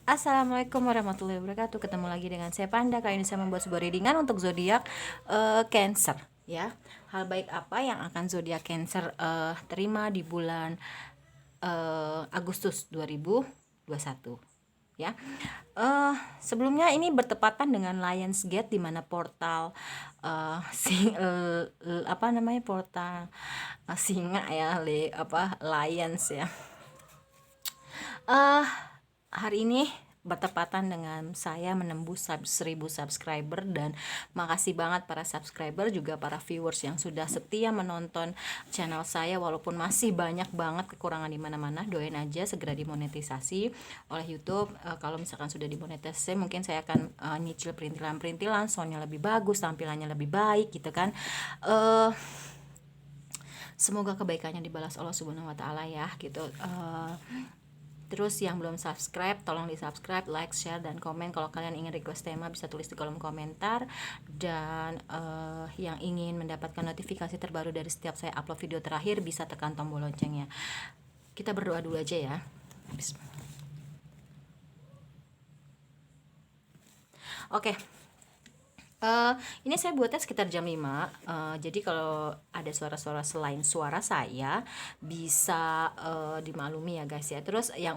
Assalamualaikum warahmatullahi wabarakatuh. Ketemu lagi dengan saya Panda. Kali ini saya membuat sebuah readingan untuk zodiak Cancer ya. Hal baik apa yang akan zodiak Cancer terima di bulan Agustus 2021 ya. Sebelumnya ini bertepatan dengan Lionsgate di mana portal apa namanya, portal singa ya, Lions ya. eh Hari ini bertepatan dengan saya menembus 1000 subscriber, dan makasih banget para subscriber juga para viewers yang sudah setia menonton channel saya walaupun masih banyak banget kekurangan di mana-mana. Doain aja segera dimonetisasi oleh YouTube. Kalau misalkan sudah dimonetisasi, mungkin saya akan nyicil perintilan-perintilan, soundnya lebih bagus, tampilannya lebih baik gitu kan. Semoga kebaikannya dibalas Allah Subhanahu wa taala ya gitu. Terus yang belum subscribe, tolong di subscribe, like, share, dan komen. Kalau kalian ingin request tema bisa tulis di kolom komentar. Dan yang ingin mendapatkan notifikasi terbaru dari setiap saya upload video terakhir bisa tekan tombol loncengnya. Kita berdoa dulu aja ya. Oke. Ini saya buatnya sekitar jam 5. Jadi kalau ada suara-suara selain suara saya bisa dimaklumi ya guys ya. Terus yang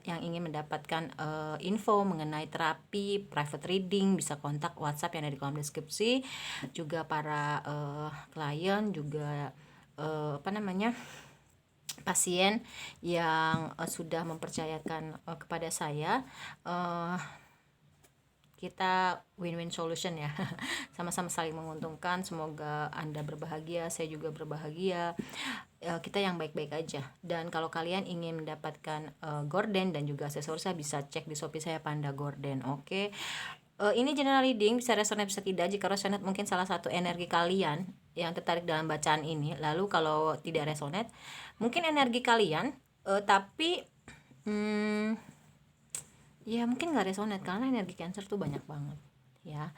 yang ingin mendapatkan info mengenai terapi private reading bisa kontak WhatsApp yang ada di kolom deskripsi. Juga para klien juga pasien yang sudah mempercayakan kepada saya, kita win-win solution ya. Sama-sama saling menguntungkan. Semoga Anda berbahagia, saya juga berbahagia. Kita yang baik-baik aja. Dan kalau kalian ingin mendapatkan gorden dan juga aksesorisnya bisa cek di Shopee saya Panda Gorden. Oke. Ini general reading, bisa resonate bisa tidak. Jika resonate mungkin salah satu energi kalian yang tertarik dalam bacaan ini. Lalu kalau tidak resonate mungkin energi kalian tapi ya mungkin nggak resonate karena energi Cancer tuh banyak banget ya.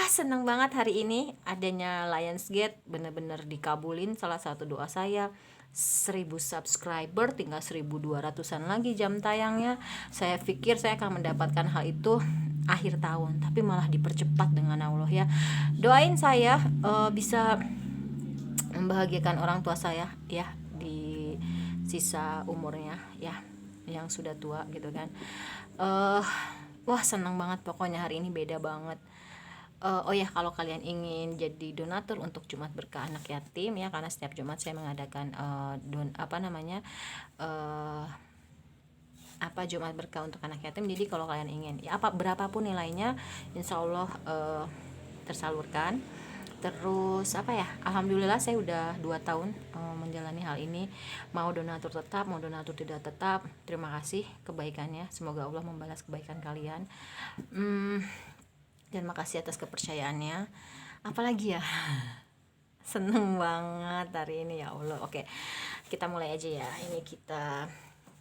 Seneng banget hari ini adanya Lionsgate, bener-bener dikabulin salah satu doa saya. 1000 subscriber, tinggal 1200-an lagi jam tayangnya. Saya pikir saya akan mendapatkan hal itu akhir tahun, tapi malah dipercepat dengan Allah ya. Doain saya bisa membahagiakan orang tua saya ya di sisa umurnya ya, yang sudah tua gitu kan. Wah seneng banget pokoknya hari ini, beda banget. Oh ya, kalau kalian ingin jadi donatur untuk Jumat Berkah Anak Yatim ya, karena setiap Jumat saya mengadakan Jumat Berkah untuk anak yatim. Jadi kalau kalian ingin ya berapapun nilainya, insya Allah tersalurkan. Terus alhamdulillah saya udah 2 tahun menjalani hal ini. Mau donatur tetap, mau donatur tidak tetap, terima kasih kebaikannya. Semoga Allah membalas kebaikan kalian. Dan makasih atas kepercayaannya. Apalagi ya, seneng banget hari ini ya Allah. Oke, kita mulai aja ya. Ini kita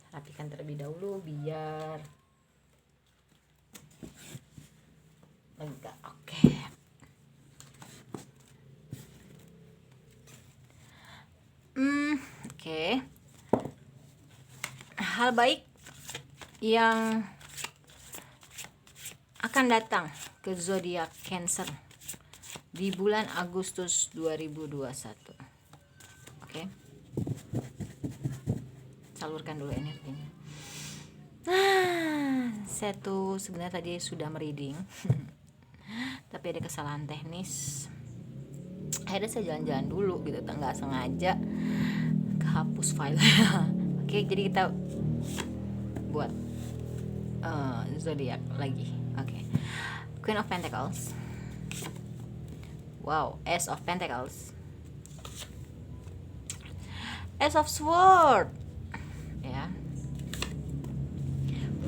rapikan terlebih dahulu biar lega. Oke. Hal baik yang akan datang ke zodiak Cancer di bulan Agustus 2021. Oke. Salurkan dulu energinya. Saya tuh sebenarnya tadi sudah mereading tapi ada kesalahan teknis. Akhirnya saya jalan-jalan dulu gitu, nggak sengaja kehapus file. Oke, jadi kita buat zodiak lagi. Oke. Queen of Pentacles. Wow, Ace of Pentacles. Ace of Sword. Ya.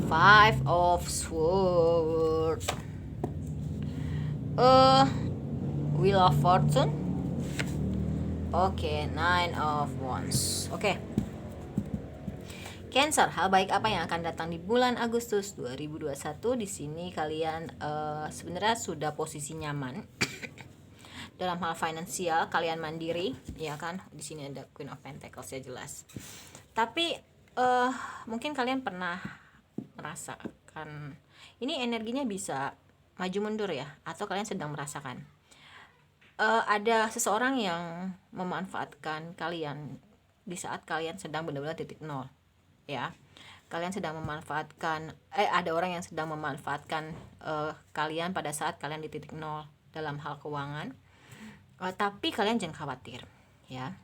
Five of Sword. Wheel of Fortune. Oke, Nine of Wands. Oke. Cancer, hal baik apa yang akan datang di bulan Agustus 2021? Di sini kalian sebenarnya sudah posisi nyaman dalam hal finansial, kalian mandiri, ya kan? Di sini ada Queen of Pentacles ya jelas. Tapi mungkin kalian pernah merasa merasakan, ini energinya bisa maju mundur ya, atau kalian sedang merasakan ada seseorang yang memanfaatkan kalian di saat kalian sedang benar-benar titik nol ya. Kalian sedang memanfaatkan ada orang yang sedang memanfaatkan kalian pada saat kalian di titik nol dalam hal keuangan. Tapi kalian jangan khawatir ya.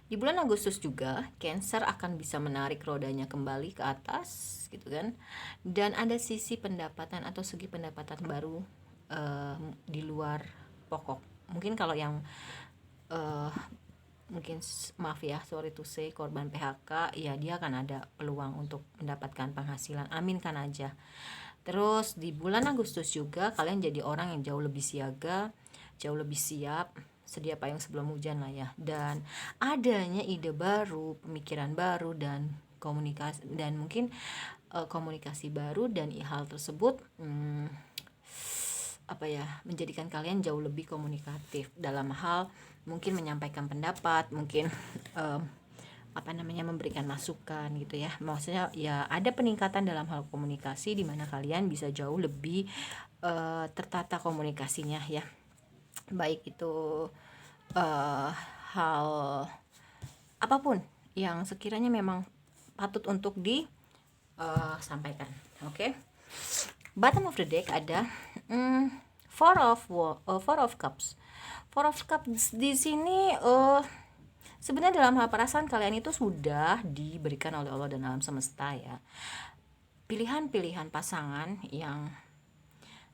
Di bulan Agustus juga Cancer akan bisa menarik rodanya kembali ke atas gitu kan. Dan ada sisi pendapatan atau segi pendapatan baru di luar pokok. Mungkin kalau yang mungkin maaf ya, sorry to say, korban PHK ya, dia akan ada peluang untuk mendapatkan penghasilan, aminkan aja. Terus di bulan Agustus juga kalian jadi orang yang jauh lebih siaga, jauh lebih siap, sedia payung sebelum hujan lah ya. Dan adanya ide baru, pemikiran baru, dan komunikasi, dan mungkin komunikasi baru, dan hal tersebut menjadikan kalian jauh lebih komunikatif dalam hal mungkin menyampaikan pendapat, mungkin memberikan masukan gitu ya. Maksudnya ya ada peningkatan dalam hal komunikasi di mana kalian bisa jauh lebih tertata komunikasinya ya. Baik itu hal apapun yang sekiranya memang patut untuk disampaikan. Oke. Bottom of the deck ada Four of Cups. Four of Cups di sini sebenarnya dalam hal perasaan kalian itu sudah diberikan oleh Allah dan alam semesta ya. Pilihan-pilihan pasangan yang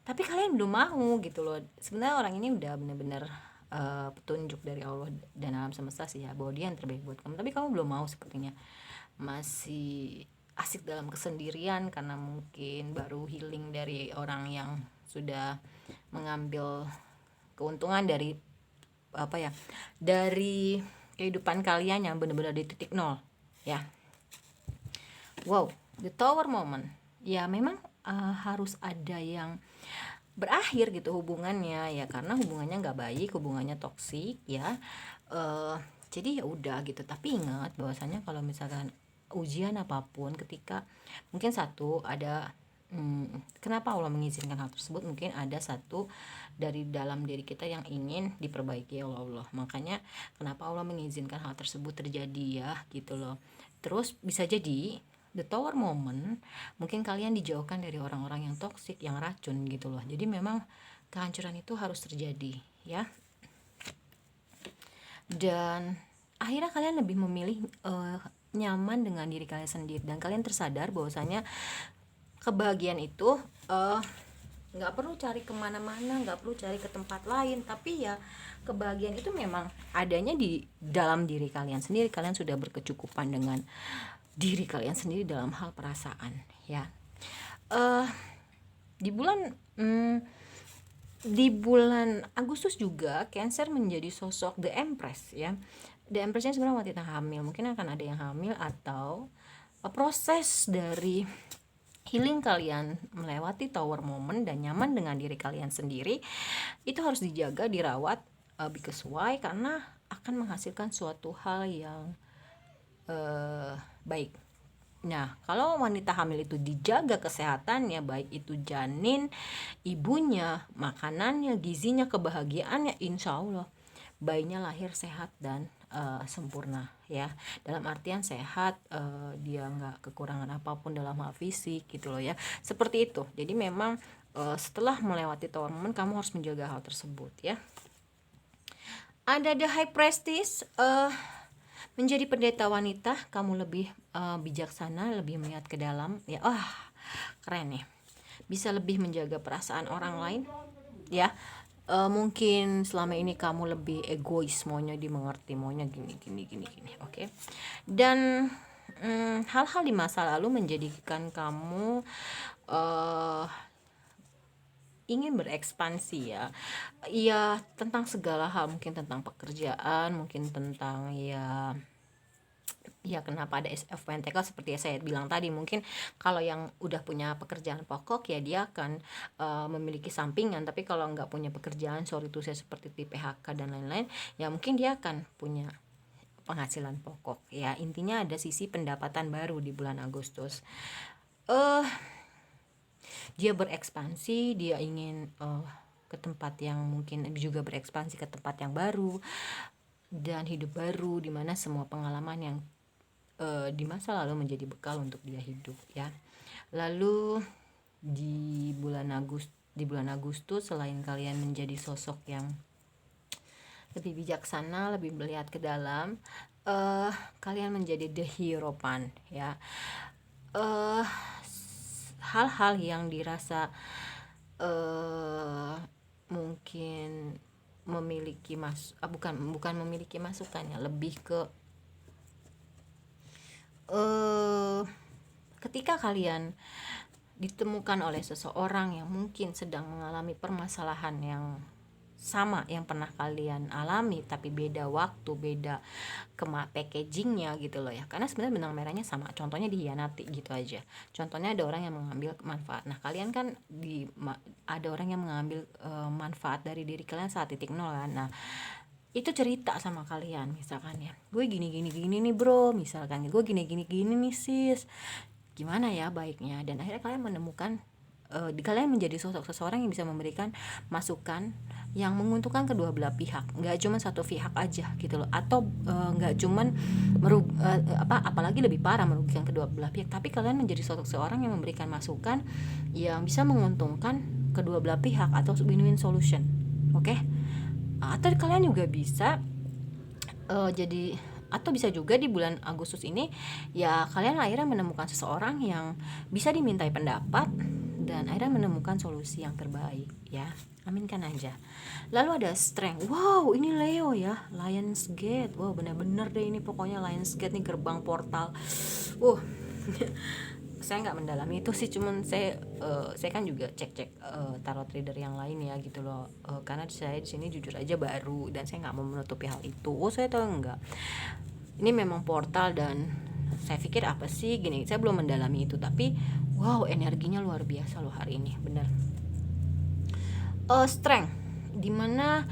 tapi kalian belum mau gitu loh. Sebenarnya orang ini udah benar-benar petunjuk dari Allah dan alam semesta sih ya, bahwa dia yang terbaik buat kamu. Tapi kamu belum mau sepertinya. Masih asik dalam kesendirian karena mungkin baru healing dari orang yang sudah mengambil keuntungan dari dari kehidupan kalian yang benar-benar di titik nol ya. Wow, the tower moment ya, memang harus ada yang berakhir gitu hubungannya ya, karena hubungannya nggak baik, hubungannya toksik ya. Jadi ya udah gitu. Tapi ingat bahwasanya kalau misalkan ujian apapun, ketika mungkin ada kenapa Allah mengizinkan hal tersebut, mungkin ada satu dari dalam diri kita yang ingin diperbaiki oleh Allah. Makanya kenapa Allah mengizinkan hal tersebut terjadi ya gitu loh. Terus bisa jadi the tower moment, mungkin kalian dijauhkan dari orang-orang yang toksik, yang racun gitu loh. Jadi memang kehancuran itu harus terjadi ya. Dan akhirnya kalian lebih memilih nyaman dengan diri kalian sendiri, dan kalian tersadar bahwasanya kebahagiaan itu nggak perlu cari kemana-mana, nggak perlu cari ke tempat lain, tapi ya kebahagiaan itu memang adanya di dalam diri kalian sendiri. Kalian sudah berkecukupan dengan diri kalian sendiri dalam hal perasaan ya. Di bulan Agustus juga Cancer menjadi sosok The Empress ya. The Empress-nya sebenarnya wanita hamil. Mungkin akan ada yang hamil, atau proses dari healing kalian melewati tower moment dan nyaman dengan diri kalian sendiri itu harus dijaga, dirawat, because why? Karena akan menghasilkan suatu hal yang baik. Nah, kalau wanita hamil itu dijaga kesehatannya, baik itu janin, ibunya, makanannya, gizinya, kebahagiaannya, insya Allah bayinya lahir sehat dan sempurna ya. Dalam artian sehat, dia nggak kekurangan apapun dalam hal fisik gitu loh ya. Seperti itu. Jadi memang setelah melewati tower moment, kamu harus menjaga hal tersebut ya. Ada the high priestess, menjadi pendeta wanita, kamu lebih bijaksana, lebih melihat ke dalam ya. Keren ya. Bisa lebih menjaga perasaan orang lain ya. Mungkin selama ini kamu lebih egois, maunya dimengerti, maunya gini oke. Dan hal-hal di masa lalu menjadikan kamu ingin berekspansi ya tentang segala hal, mungkin tentang pekerjaan, mungkin tentang ya kenapa ada FWNTK seperti yang saya bilang tadi. Mungkin kalau yang udah punya pekerjaan pokok ya dia akan memiliki sampingan, tapi kalau nggak punya pekerjaan, sorry itu saya seperti di PHK dan lain-lain ya, mungkin dia akan punya penghasilan pokok ya. Intinya ada sisi pendapatan baru di bulan Agustus. Dia berekspansi, dia ingin ke tempat yang mungkin juga berekspansi ke tempat yang baru dan hidup baru, dimana semua pengalaman yang di masa lalu menjadi bekal untuk dia hidup ya. Lalu di bulan Agustus selain kalian menjadi sosok yang lebih bijaksana, lebih melihat ke dalam, kalian menjadi the hero pan ya. Hal-hal yang dirasa mungkin memiliki bukan memiliki masukannya, lebih ke ketika kalian ditemukan oleh seseorang yang mungkin sedang mengalami permasalahan yang sama yang pernah kalian alami, tapi beda waktu, beda packagingnya gitu loh ya, karena sebenarnya benang merahnya sama, contohnya dihianati gitu aja. Contohnya ada orang yang mengambil manfaat, nah kalian kan ada orang yang mengambil manfaat dari diri kalian saat titik nol kan. Nah itu cerita sama kalian, misalkan ya, gue gini nih bro, misalkan gue gini nih sis, gimana ya baiknya, dan akhirnya kalian menemukan kalian menjadi sosok seseorang yang bisa memberikan masukan yang menguntungkan kedua belah pihak, nggak cuma satu pihak aja gitu loh, atau nggak cuman apalagi lebih parah merugikan kedua belah pihak, tapi kalian menjadi sosok seseorang yang memberikan masukan yang bisa menguntungkan kedua belah pihak atau win-win solution. Oke? Atau kalian juga bisa jadi, atau bisa juga di bulan Agustus ini ya kalian akhirnya menemukan seseorang yang bisa dimintai pendapat dan akhirnya menemukan solusi yang terbaik ya. Aminkan aja. Lalu ada strength. Wow, ini Leo ya, Lionsgate. Wow, benar-benar deh ini pokoknya Lionsgate nih, gerbang portal. Saya nggak mendalami itu sih, cuman saya kan juga cek tarot reader yang lain ya gitu loh, karena saya di sini jujur aja baru dan saya nggak mau menutupi hal itu. Saya tahu enggak, ini memang portal dan saya pikir apa sih gini, saya belum mendalami itu, tapi wow energinya luar biasa loh hari ini, bener. Strength, dimana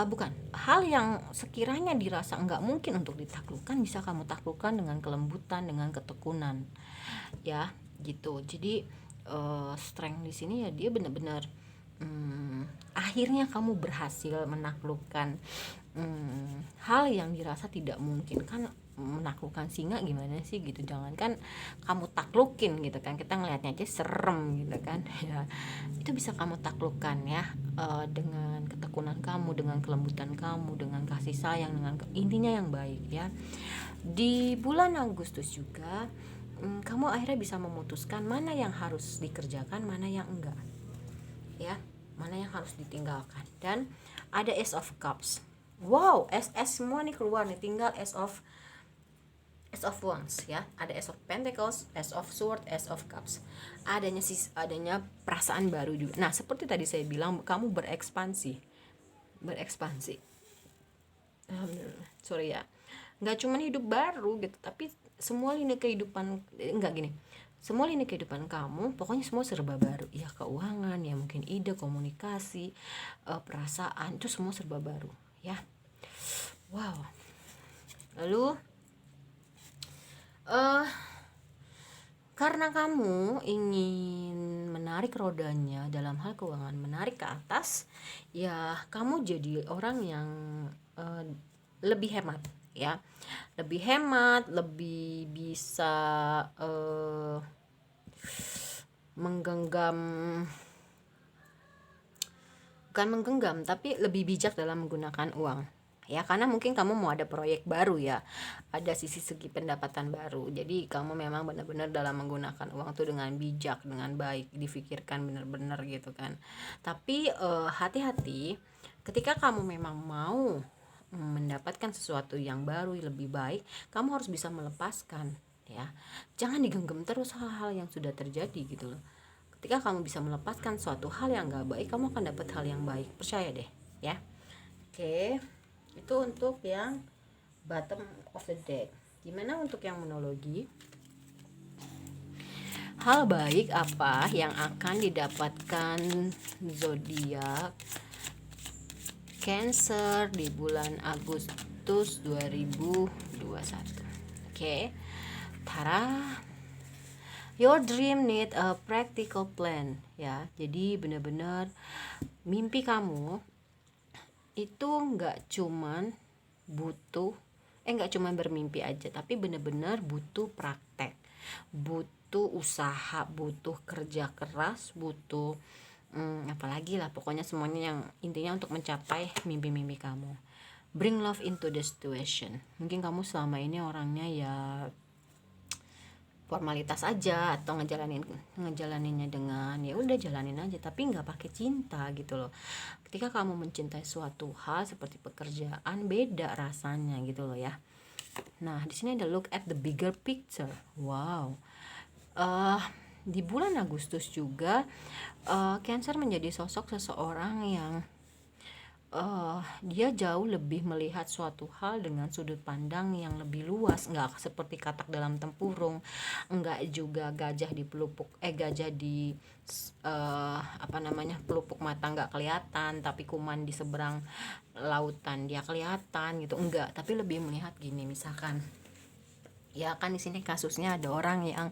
bukan hal yang sekiranya dirasa nggak mungkin untuk ditaklukkan, bisa kamu taklukkan dengan kelembutan, dengan ketekunan ya gitu. Jadi strength di sini ya dia benar-benar akhirnya kamu berhasil menaklukkan hal yang dirasa tidak mungkin. Kan menaklukkan singa gimana sih gitu, jangankan kamu taklukin gitu kan, kita ngelihatnya aja serem gitu kan ya, itu bisa kamu taklukkan ya dengan ketekunan kamu, dengan kelembutan kamu, dengan kasih sayang, dengan intinya yang baik ya. Di bulan Agustus juga kamu akhirnya bisa memutuskan mana yang harus dikerjakan, mana yang enggak ya, mana yang harus ditinggalkan. Dan ada Ace of Cups. Wow, SS semua nih keluar nih, tinggal Ace of Wands ya. Ada Ace of Pentacles, Ace of Swords, Ace of Cups. Adanya perasaan baru juga. Nah, seperti tadi saya bilang, kamu berekspansi. Sorry ya. Nggak cuma hidup baru gitu, tapi semua lini kehidupan semua lini kehidupan kamu pokoknya semua serba baru ya, keuangan ya, mungkin ide, komunikasi, perasaan, itu semua serba baru ya. Wow. Lalu karena kamu ingin menarik rodanya dalam hal keuangan, menarik ke atas ya, kamu jadi orang yang lebih hemat ya, lebih bisa bukan menggenggam tapi lebih bijak dalam menggunakan uang ya, karena mungkin kamu mau ada proyek baru ya, ada segi pendapatan baru, jadi kamu memang benar-benar dalam menggunakan uang tuh dengan bijak, dengan baik, difikirkan benar-benar gitu kan. Tapi hati-hati ketika kamu memang mau mendapatkan sesuatu yang baru, lebih baik, kamu harus bisa melepaskan ya, jangan digenggam terus hal-hal yang sudah terjadi gitu loh. Ketika kamu bisa melepaskan suatu hal yang gak baik, kamu akan dapat hal yang baik, percaya deh ya. Oke, itu untuk yang bottom of the deck. Gimana untuk yang monologi? Hal baik apa yang akan didapatkan zodiak Cancer di bulan Agustus 2021? Oke. Tara, Your dream need a practical plan, ya. Jadi benar-benar mimpi kamu itu butuh nggak cuman bermimpi aja, tapi benar-benar butuh praktek, butuh usaha, butuh kerja keras, butuh apalagi lah, pokoknya semuanya yang intinya untuk mencapai mimpi-mimpi kamu. Bring love into the situation. Mungkin kamu selama ini orangnya ya formalitas aja, atau ngejalaninnya dengan ya udah jalanin aja, tapi nggak pakai cinta gitu loh. Ketika kamu mencintai suatu hal seperti pekerjaan, beda rasanya gitu loh ya. Nah, di sini ada look at the bigger picture. Wow. Di bulan Agustus juga Cancer menjadi sosok seseorang yang dia jauh lebih melihat suatu hal dengan sudut pandang yang lebih luas, nggak seperti katak dalam tempurung, nggak juga gajah di pelupuk mata nggak kelihatan, tapi kuman di seberang lautan dia kelihatan gitu, enggak, tapi lebih melihat gini, misalkan ya kan di sini kasusnya ada orang yang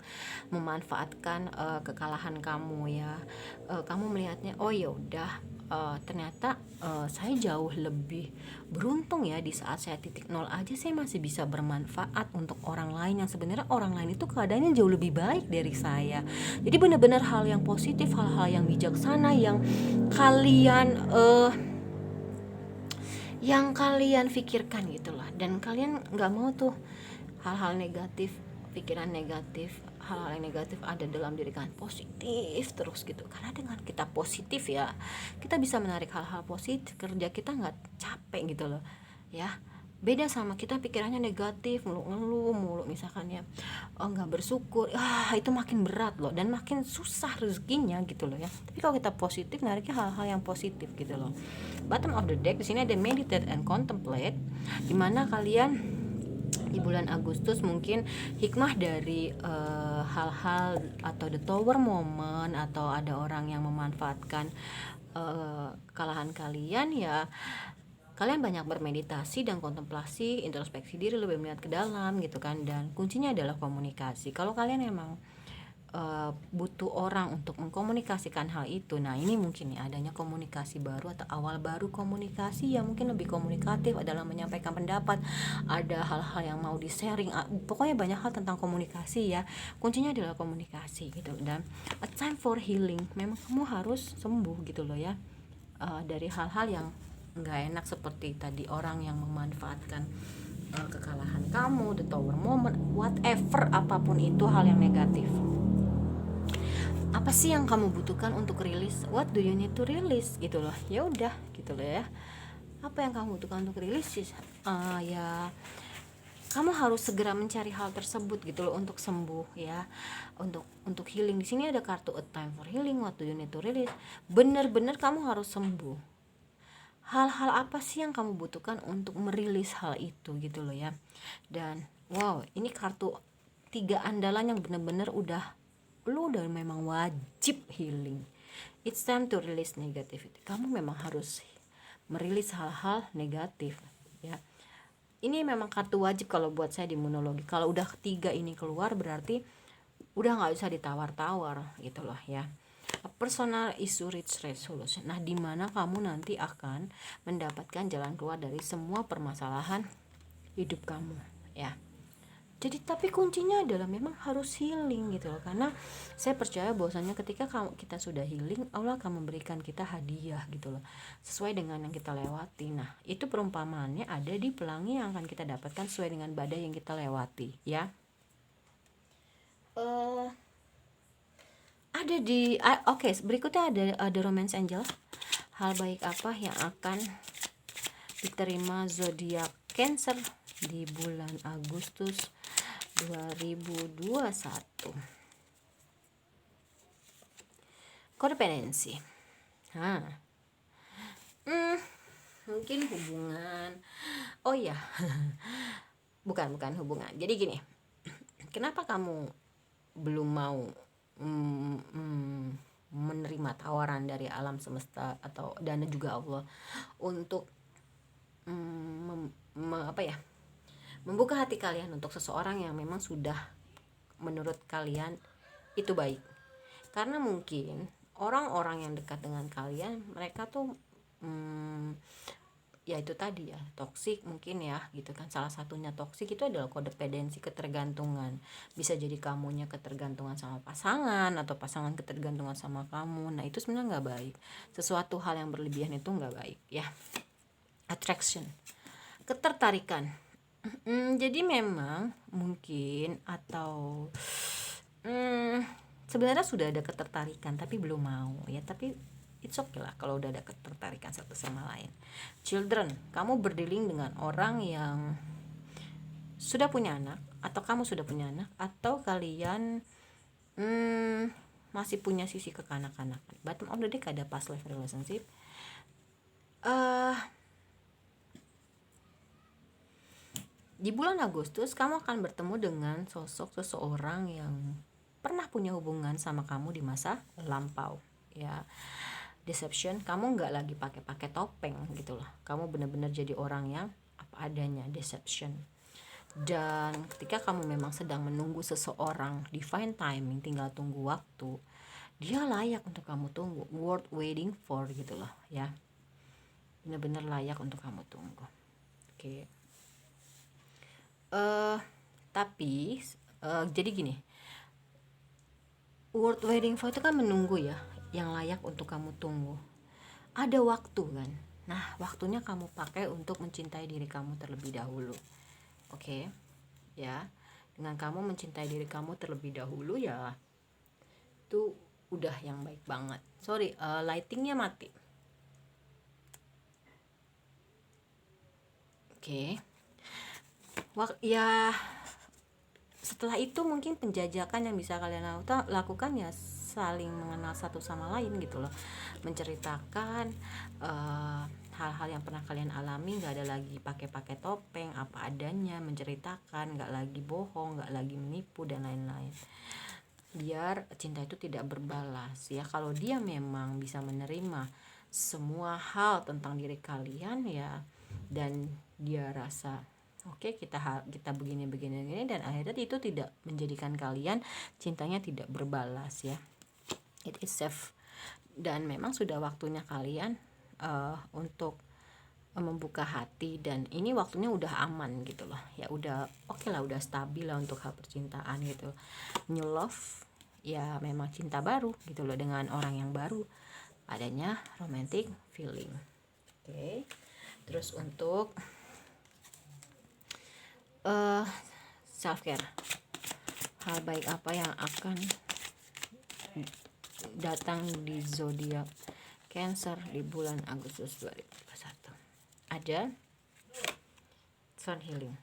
memanfaatkan kekalahan kamu ya. Kamu melihatnya, oh ya udah, ternyata saya jauh lebih beruntung ya, di saat saya titik nol aja saya masih bisa bermanfaat untuk orang lain yang sebenarnya orang lain itu keadaannya jauh lebih baik dari saya. Jadi benar-benar hal yang positif, hal-hal yang bijaksana yang kalian pikirkan gitulah, dan kalian nggak mau tuh hal-hal negatif, pikiran negatif, hal-hal yang negatif ada dalam diri kalian, positif terus gitu. Karena dengan kita positif ya, kita bisa menarik hal-hal positif, kerja kita nggak capek gitu loh ya. Beda sama kita pikirannya negatif, ngeluh mulu misalkan ya, nggak bersyukur, itu makin berat loh, dan makin susah rezekinya gitu loh ya. Tapi kalau kita positif, nariknya hal-hal yang positif gitu loh. Bottom of the deck di sini ada meditate and contemplate, dimana kalian di bulan Agustus mungkin hikmah dari hal-hal atau the tower moment, atau ada orang yang memanfaatkan kekalahan kalian ya. Kalian banyak bermeditasi dan kontemplasi, introspeksi diri, lebih melihat ke dalam gitu kan. Dan kuncinya adalah komunikasi. Kalau kalian emang butuh orang untuk mengkomunikasikan hal itu, nah ini mungkin ya adanya komunikasi baru atau awal baru komunikasi yang mungkin lebih komunikatif adalah menyampaikan pendapat, ada hal-hal yang mau di sharing, pokoknya banyak hal tentang komunikasi ya. Kuncinya adalah komunikasi gitu. Dan a time for healing, memang kamu harus sembuh gitu loh ya, dari hal-hal yang nggak enak seperti tadi orang yang memanfaatkan kekalahan kamu, the tower moment, whatever, apapun itu hal yang negatif. Apa sih yang kamu butuhkan untuk rilis? What do you need to release gitu loh. Ya udah gitu loh ya. Apa yang kamu butuhkan untuk rilis sih? Ya kamu harus segera mencari hal tersebut gitu loh untuk sembuh ya. Untuk healing, di sini ada kartu a time for healing, what do you need to release. Bener-bener kamu harus sembuh. Hal-hal apa sih yang kamu butuhkan untuk merilis hal itu gitu loh ya. Dan wow, ini kartu 3 andalan yang bener-bener lu udah memang wajib healing. It's time to release negativity. Kamu memang harus merilis hal-hal negatif ya. Ini memang kartu wajib kalau buat saya di monologi. Kalau udah ketiga ini keluar berarti udah nggak bisa ditawar-tawar gitu loh ya. A personal issue reach resolution. Nah, di mana kamu nanti akan mendapatkan jalan keluar dari semua permasalahan hidup kamu ya. Jadi tapi kuncinya adalah memang harus healing gitu loh. Karena saya percaya bahwasanya ketika kita sudah healing, Allah akan memberikan kita hadiah gitu loh, sesuai dengan yang kita lewati. Nah, itu perumpamaannya ada di pelangi yang akan kita dapatkan sesuai dengan badai yang kita lewati ya. Ada di oke, berikutnya ada romance angel. Hal baik apa yang akan diterima zodiak Cancer di bulan Agustus 2021? Kodependensi. Mungkin hubungan. Oh ya. bukan hubungan. Jadi gini. Kenapa kamu belum mau menerima tawaran dari alam semesta atau dan juga Allah untuk membuka hati kalian untuk seseorang yang memang sudah menurut kalian itu baik. Karena mungkin orang-orang yang dekat dengan kalian mereka tuh ya itu tadi ya, toksik mungkin ya gitu kan. Salah satunya toksik itu adalah kodependensi, ketergantungan. Bisa jadi kamunya ketergantungan sama pasangan atau pasangan ketergantungan sama kamu. Nah itu sebenarnya nggak baik. Sesuatu hal yang berlebihan itu nggak baik ya. Attraction, ketertarikan. Jadi memang mungkin atau sebenarnya sudah ada ketertarikan tapi belum mau ya, tapi it's okay lah kalau udah ada ketertarikan satu sama lain. Children, kamu berdealing dengan orang yang sudah punya anak, atau kamu sudah punya anak, atau kalian masih punya sisi kekanak-kanakan. Bottom of the deck ada past life relationship. Di bulan Agustus kamu akan bertemu dengan sosok seseorang yang pernah punya hubungan sama kamu di masa lampau ya. Deception, kamu nggak lagi pakai topeng gitu loh, kamu benar-benar jadi orang yang apa adanya. Deception. Dan ketika kamu memang sedang menunggu seseorang, divine timing, tinggal tunggu waktu, dia layak untuk kamu tunggu, worth waiting for gitu loh ya, benar-benar layak untuk kamu tunggu. Oke. Tapi jadi gini, worth waiting for itu kan menunggu ya, yang layak untuk kamu tunggu. Ada waktu kan. Nah, waktunya kamu pakai untuk mencintai diri kamu terlebih dahulu. Oke. Ya. Dengan kamu mencintai diri kamu terlebih dahulu ya, itu udah yang baik banget. Sorry, lightingnya mati. Oke. Ya, setelah itu mungkin penjajakan yang bisa kalian lakukan ya saling mengenal satu sama lain gitu loh, menceritakan hal-hal yang pernah kalian alami, nggak ada lagi pakai topeng, apa adanya, menceritakan, nggak lagi bohong, nggak lagi menipu dan lain-lain, biar cinta itu tidak berbalas ya. Kalau dia memang bisa menerima semua hal tentang diri kalian ya, dan dia rasa oke, kita begini dan akhirnya itu tidak menjadikan kalian cintanya tidak berbalas ya, it is safe. Dan memang sudah waktunya kalian untuk membuka hati, dan ini waktunya udah aman gitu loh ya, udah oke lah, udah stabil lah untuk hal percintaan gitu. New love ya, memang cinta baru gitu loh, dengan orang yang baru, adanya romantic feeling. Oke. Terus untuk self care, hal baik apa yang akan datang di zodiak Cancer di bulan Agustus 2021? Ada sound healing.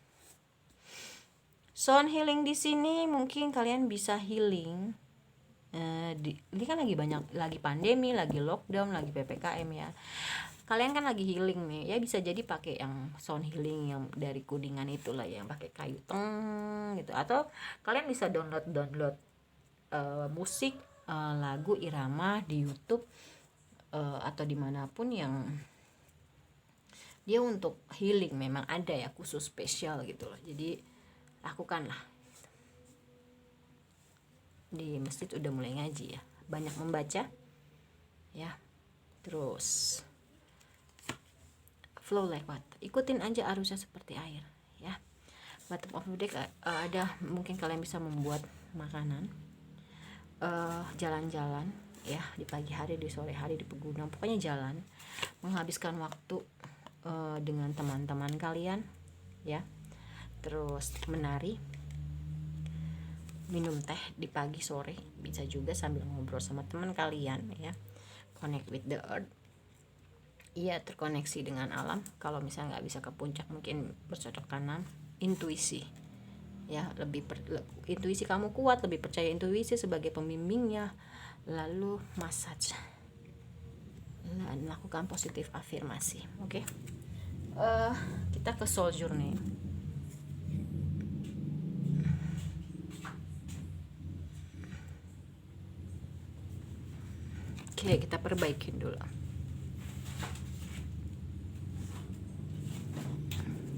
Sound healing di sini mungkin kalian bisa healing. Ini kan lagi pandemi, lagi lockdown, lagi PPKM ya. Kalian kan lagi healing nih ya, bisa jadi pakai yang sound healing yang dari kuningan itulah, yang pakai kayu gitu, atau kalian bisa download musik, lagu irama di YouTube atau dimanapun yang dia untuk healing, memang ada ya khusus spesial gitu loh, jadi lakukanlah. Di masjid udah mulai ngaji ya, banyak membaca ya. Terus flow like water, ikutin aja arusnya seperti air ya. Bottom of the deck ada mungkin kalian bisa membuat makanan, jalan-jalan ya, di pagi hari, di sore hari, di pegunungan, pokoknya jalan, menghabiskan waktu dengan teman-teman kalian ya. Terus menari, minum teh di pagi sore, bisa juga sambil ngobrol sama teman kalian ya. Connect with the earth, iya, terkoneksi dengan alam. Kalau misalnya nggak bisa ke puncak, mungkin bercocok tanam, intuisi ya, intuisi kamu kuat, lebih percaya intuisi sebagai pembimbingnya. Lalu massage dan lakukan positif afirmasi. Oke. Kita ke soul journey. Oke, kita perbaikin dulu.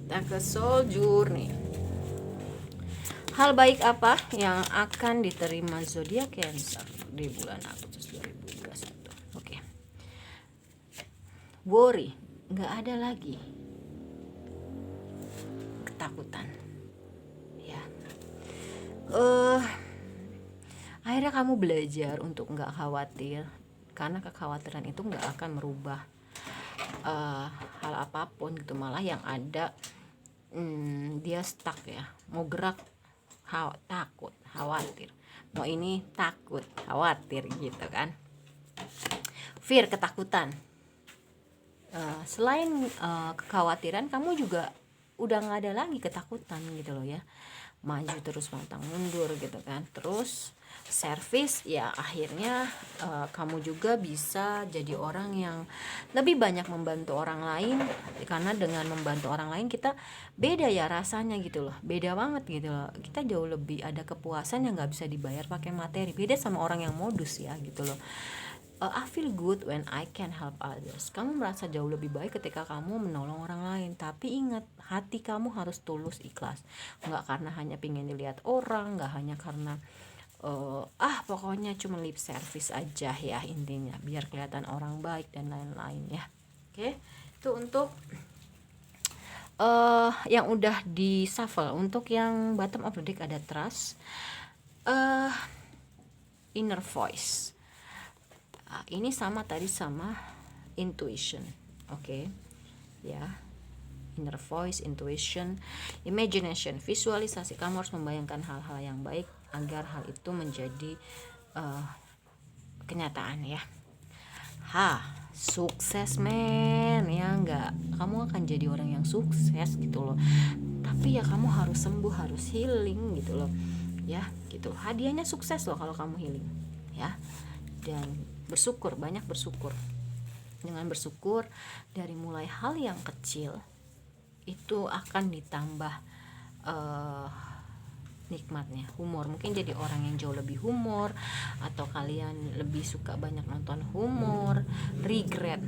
Kita ke soul journey. Hal baik apa yang akan diterima zodiak Cancer di bulan Agustus 2021? Oke. Worry, nggak ada lagi ketakutan. Ya. Akhirnya kamu belajar untuk nggak khawatir, karena kekhawatiran itu nggak akan merubah hal apapun gitu, malah yang ada dia stuck ya, mau gerak takut, khawatir, mau ini takut, khawatir gitu kan. Fear, ketakutan. Selain kekhawatiran, kamu juga udah nggak ada lagi ketakutan gitu loh ya, maju terus pantang mundur gitu kan. Terus service ya, akhirnya kamu juga bisa jadi orang yang lebih banyak membantu orang lain, karena dengan membantu orang lain kita beda ya rasanya gitu loh, beda banget gitu loh, kita jauh lebih ada kepuasan yang nggak bisa dibayar pakai materi, beda sama orang yang modus ya gitu loh. I feel good when I can help others. Kamu merasa jauh lebih baik ketika kamu menolong orang lain. Tapi ingat, hati kamu harus tulus, ikhlas. Nggak karena hanya pengen dilihat orang, nggak hanya karena pokoknya cuma lip service aja ya intinya, biar kelihatan orang baik dan lain-lain ya. Oke, itu untuk yang udah di shuffle. Untuk yang bottom of the deck ada trust, inner voice. Ini sama tadi sama intuition. Oke. Ya. Inner voice, intuition, imagination, visualisasi. Kamu harus membayangkan hal-hal yang baik agar hal itu menjadi kenyataan ya. Sukses men ya, enggak, kamu akan jadi orang yang sukses gitu loh, tapi ya kamu harus sembuh, harus healing gitu loh ya, gitu. Hadiahnya sukses loh kalau kamu healing ya. Dan bersyukur, banyak bersyukur. Dengan bersyukur dari mulai hal yang kecil itu akan ditambah nikmatnya. Humor, mungkin jadi orang yang jauh lebih humor, atau kalian lebih suka banyak nonton humor. Regret,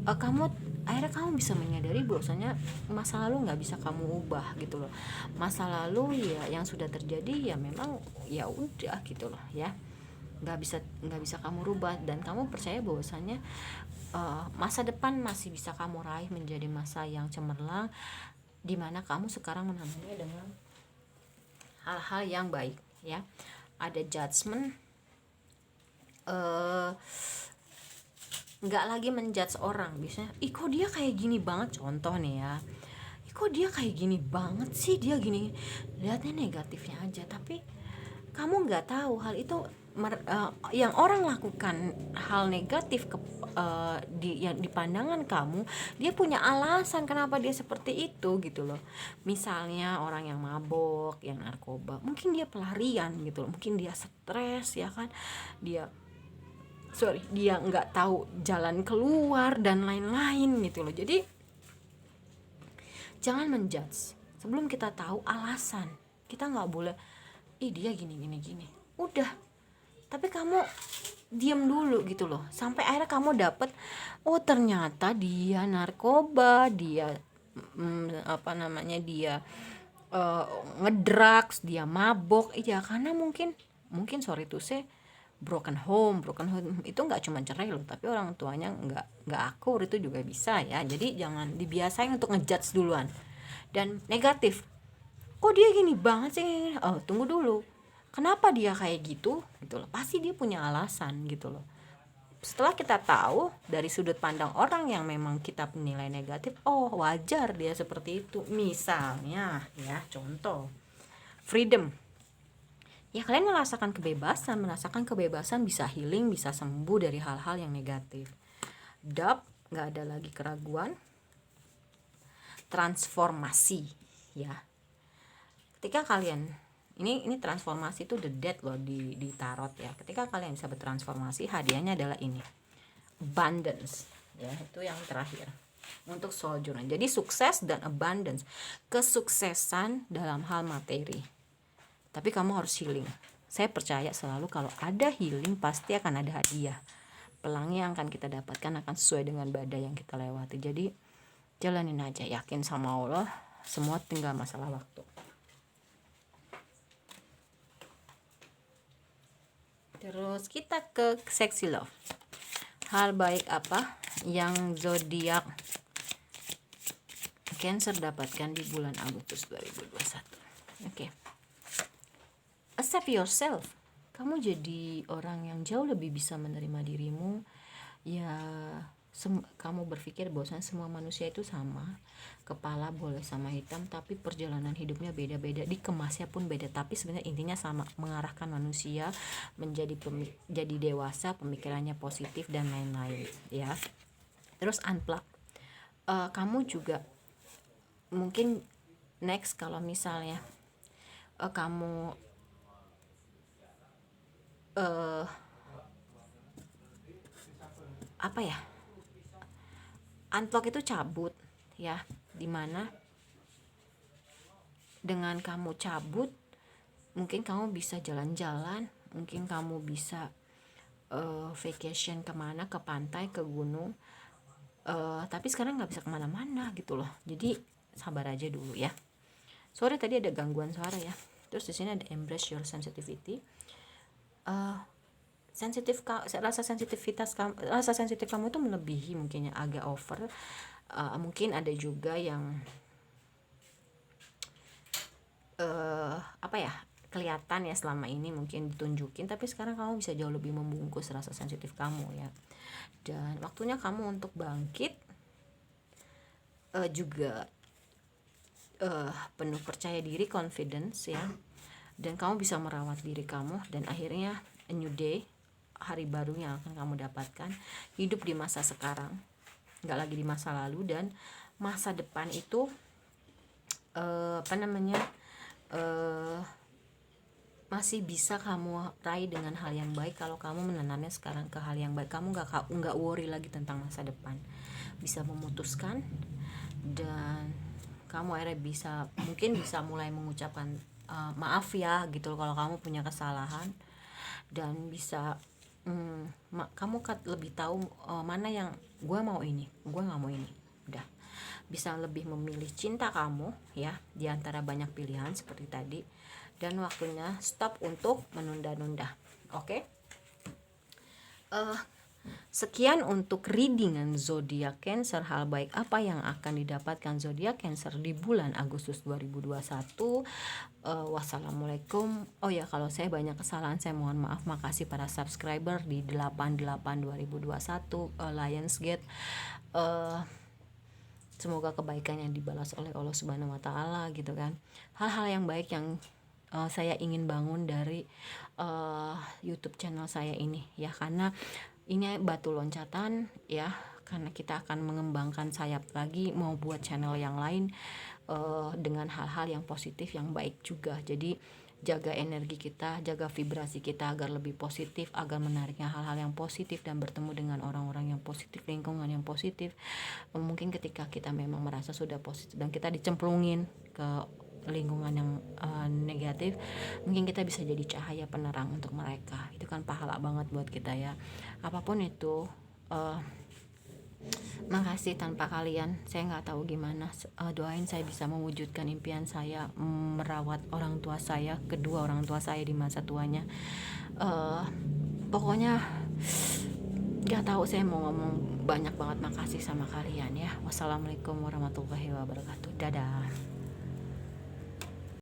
akhirnya kamu bisa menyadari bahwasanya masa lalu nggak bisa kamu ubah gitu loh. Masa lalu ya yang sudah terjadi ya memang ya udah gitu loh ya, nggak bisa kamu rubah. Dan kamu percaya bahwasanya masa depan masih bisa kamu raih menjadi masa yang cemerlang, dimana kamu sekarang menangani dengan hal-hal yang baik ya. Ada judgment, nggak lagi menjudge orang. Biasanya kok dia kayak gini banget, contoh nih ya, kok dia kayak gini banget sih, dia gini, lihatnya negatifnya aja. Tapi kamu nggak tahu hal itu yang orang lakukan hal negatif di pandangan kamu, dia punya alasan kenapa dia seperti itu gitu loh. Misalnya orang yang mabok, yang narkoba, mungkin dia pelarian gitu loh, mungkin dia stres ya kan, dia nggak tahu jalan keluar dan lain-lain gitu loh. Jadi jangan menjudge sebelum kita tahu alasan. Kita nggak boleh dia gini udah, tapi kamu diam dulu gitu loh, sampai akhirnya kamu dapet ternyata dia narkoba, dia dia ngedrugs, dia mabok ya, karena mungkin sorry to say broken home itu nggak cuma cerai loh, tapi orang tuanya nggak akur, itu juga bisa ya. Jadi jangan dibiasain untuk ngejudge duluan. Dan negatif, kok dia gini banget sih, tunggu dulu, kenapa dia kayak gitu loh, pasti dia punya alasan gitu loh. Setelah kita tahu dari sudut pandang orang yang memang kita penilai negatif, wajar dia seperti itu. Misalnya ya, contoh freedom ya, kalian merasakan kebebasan bisa healing, bisa sembuh dari hal-hal yang negatif. Doubt, nggak ada lagi keraguan. Transformasi ya, ketika kalian ini transformasi itu the dead loh di tarot ya. Ketika kalian bisa bertransformasi, hadiahnya adalah ini, abundance ya, itu yang terakhir untuk soul journey. Jadi sukses dan abundance, kesuksesan dalam hal materi. Tapi kamu harus healing. Saya percaya selalu kalau ada healing pasti akan ada hadiah. Pelangi yang akan kita dapatkan akan sesuai dengan badai yang kita lewati. Jadi jalanin aja, yakin sama Allah, semua tinggal masalah waktu. Terus kita ke sexy love. Hal baik apa yang zodiak Cancer dapatkan di bulan Agustus 2021? Oke. Accept yourself. Kamu jadi orang yang jauh lebih bisa menerima dirimu. Ya, kamu berpikir bahwasanya semua manusia itu sama. Kepala boleh sama hitam, tapi perjalanan hidupnya beda-beda, dikemasnya pun beda, tapi sebenarnya intinya sama, mengarahkan manusia menjadi jadi dewasa, pemikirannya positif dan lain-lain, ya. Terus unplug. Kamu juga mungkin next kalau misalnya kamu apa ya, unplug itu cabut, ya, dimana dengan kamu cabut mungkin kamu bisa jalan-jalan, mungkin kamu bisa vacation kemana, ke pantai, ke gunung, tapi sekarang nggak bisa kemana-mana gitu loh. Jadi sabar aja dulu ya. Sorry tadi ada gangguan suara ya. Terus di sini ada embrace your sensitivity. Rasa sensitif kamu itu melebihi, mungkinnya agak over. Mungkin ada juga yang apa ya, kelihatan ya selama ini mungkin ditunjukin, tapi sekarang kamu bisa jauh lebih membungkus rasa sensitif kamu ya. Dan waktunya kamu untuk bangkit, juga penuh percaya diri, confidence ya. Dan kamu bisa merawat diri kamu, dan akhirnya a new day, hari baru yang akan kamu dapatkan. Hidup di masa sekarang, nggak lagi di masa lalu, dan masa depan itu masih bisa kamu raih dengan hal yang baik kalau kamu menanamnya sekarang ke hal yang baik. Kamu nggak worry lagi tentang masa depan, bisa memutuskan, dan kamu akhirnya mungkin bisa mulai mengucapkan maaf ya gitu kalau kamu punya kesalahan, dan bisa kamu lebih tahu mana yang gue mau ini, gue nggak mau ini, udah bisa lebih memilih cinta kamu ya di antara banyak pilihan seperti tadi. Dan waktunya stop untuk menunda-nunda. Oke? Sekian untuk readingan zodiak Cancer. Hal baik apa yang akan didapatkan zodiak Cancer di bulan Agustus 2021? Wassalamualaikum. Oh ya, kalau saya banyak kesalahan saya mohon maaf. Makasih para subscriber di 88 2021 Lionsgate. Semoga kebaikan yang dibalas oleh Allah Subhanahu wa taala gitu kan. Hal-hal yang baik yang saya ingin bangun dari YouTube channel saya ini ya, karena ini batu loncatan ya, karena kita akan mengembangkan sayap lagi, mau buat channel yang lain dengan hal-hal yang positif, yang baik juga. Jadi jaga energi kita, jaga vibrasi kita agar lebih positif, agar menariknya hal-hal yang positif dan bertemu dengan orang-orang yang positif, lingkungan yang positif. Mungkin ketika kita memang merasa sudah positif dan kita dicemplungin ke lingkungan yang negatif, mungkin kita bisa jadi cahaya penerang untuk mereka. Itu kan pahala banget buat kita ya. Apapun itu, makasih, tanpa kalian saya nggak tahu gimana. Doain saya bisa mewujudkan impian saya, merawat orang tua saya, kedua orang tua saya di masa tuanya. Pokoknya nggak tahu saya mau ngomong banyak banget. Makasih sama kalian ya. Wassalamualaikum warahmatullahi wabarakatuh. Dadah.